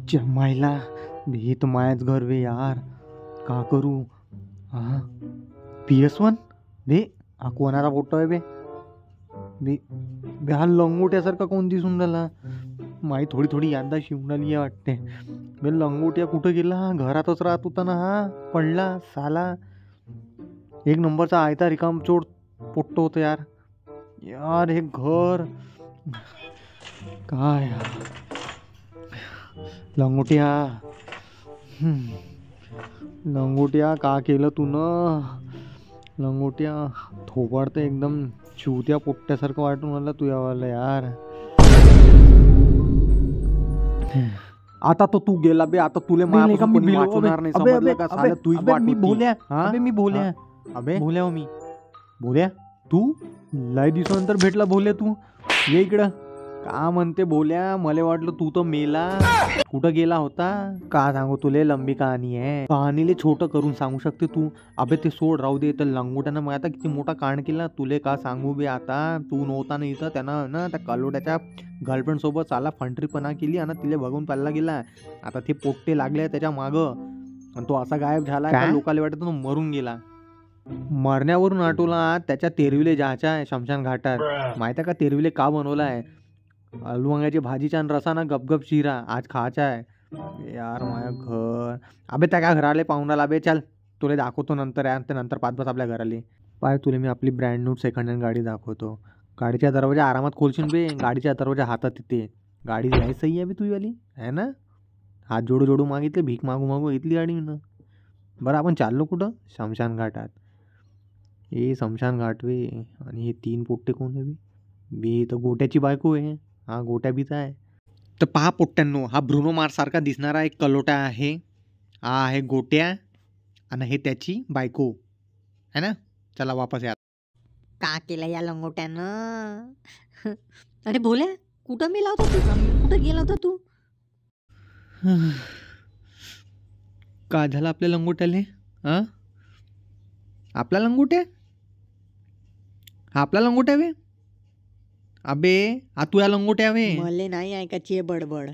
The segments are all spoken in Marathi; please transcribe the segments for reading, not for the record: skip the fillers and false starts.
जमायला हे तर मायाच घर वे यार, का करू? हा PS1 बे, हा कोणाचा फोटो आहे बे? बे बे हा लंगोट्यासारखा कोण दिसून राहिला? माही थोडी थोडी यादा शिवून आली आहे वाटते. बे लंगोट्या कुठं गेला? घरातच राहत होता ना हा, पडला साला. एक नंबरचा आयता रिकाम चोट पोट्ट होतं यार. यार हे घर काय लंगोट्या, लंगोट्या का केलं तू न? लंगोट्या थोबाडतं एकदम चिवत्या पोट्ट्यासारखं वाटून मला तू यावाला यार. आता तो तू गेला बे, आता तुले माझ्यापासून कोणी वाचवणार नाही, समजलं का? साला तूच वाट होती. मी भोल्या अबे भोल्या हो मी. भोल्या तू लय दिवसानंतर भेटला भोल्या तू. ये इकडं. का म्हणते भोल्या? मला वाटलं तू तर मेला. कुठं गेला होता? का सांगू तुले, लंबी कहाणी आहे. कहाणीले छोटं करून सांगू शकते तू. अबे ते सोड, राहू दे. तर लंगोट्यानं मग आता किती मोठा कांड केला तुले का सांगू बे. आता तू नव्हता ना इथं, त्यानं ना त्या कलोट्याच्या गर्लफ्रेंड सोबत साला फंटरीपणा केली आणि तिला बघून पाहायला गेला. आता ते पोट्टे लागले त्याच्या मागं आणि तो असा गायब झाला, लोकांना वाटत तो मरून गेला. मरण्यावरून आठवला त्याच्या तेरविले जायच्या आहे शमशान घाटात. माहिती आहे का तेरविले का बनवला आहे? आलू वांग्याची भाजीच्या आणि रसाना गपगप शिरा आज खायचा आहे यार. माझ्या घर अबे त्या काय घराले पाहून आला बे. चल तुला दाखवतो नंतर यार, ते नंतर पाच बस आपल्या घराले. पाय तुला मी आपली ब्रँड न्यू सेकंड हँड गाडी दाखवतो. गाडीच्या दरवाजा आरामात खोलशील बे. गाडीच्या दरवाजा हातात येते. गाडी नाही सही आहे बे तुझी वाली आहे ना. हात जोडू जोडू मागितले, भीक मागू मागू घेतली गाडी मी. बरं आपण चाललो कुठं? शमशान घाटात. हे शमशान घाट वे. आणि हे तीन पोट्टे कोण आहे बे? बे तर गोट्याची बायको आहे. हा गोट्या बीचा आहे. तर पहा पोट्ट्यांनो, हा ब्रुनो मार्स सारखा दिसणारा एक कलोटा आहे. हा आहे गोट्या आणि हे त्याची बायको है ना. चला वापस या. का केलं या लंगोट्यानं? अरे भोल्या, कुठं मेला होता तू? कुठं गेला होता तू? का झालं आपल्या लंगोट्याले? हा आपला लंगोट्या, हा आपला लंगोट्या वे. अबे हा तू या लंगोट्या वे. मले नाही ऐकायची बडबड.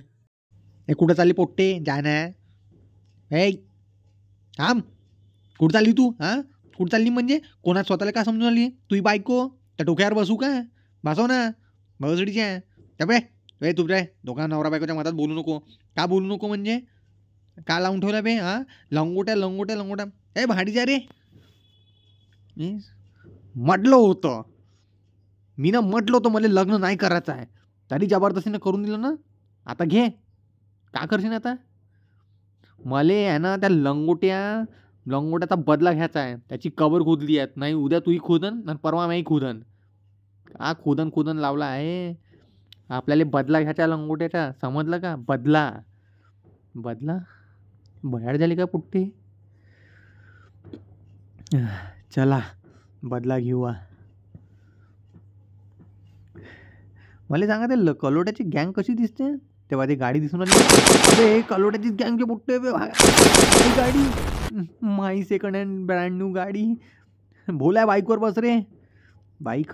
हे कुठं चालली पोट्टे? जाय ना. हे थांब. कुठं चालली तू? हा कुठं चालली म्हणजे? कोणा स्वतःला का समजून आली? तुझी बायको त्या डोक्यावर बसू का? बसव ना बसडीच्या. त्यापे ए तू रे दोघा नवरा बायकोच्या मधात बोलू नको. का बोलू नको म्हणजे? का लावून ठेवला बे? हा लंगोट्या लंगोट्या लंगोट्या. ए भाडी जा रे. म्हटलं होतं मी ना, म्हटलं होतं मला लग्न नाही करायचं आहे, तरी जबरदस्तीनं करून दिलं ना. आता घे. का करशील आता? मले आहे ना त्या लंगोट्याचा बदला घ्यायचा आहे. त्याची कबर खोदली आहेत. नाही उद्या तूही खोदन आणि परवा मी खोदन. का खोदन लावला आहे? आपल्याला बदला घ्यायचा लंगोट्याचा, समजलं का? बदला भयाड झाली का पुट्टी? चला बदला घेऊ. मला सांगा ते कलोट्याची गँग कशी दिसते? तेव्हा ती गाडी दिसून आली. अरे कलोट्याची गँगचे पुट्टे गाडी. My second hand brand new गाडी. भोल्या बाईकवर बस रे. बाईक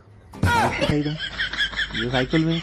सायकल में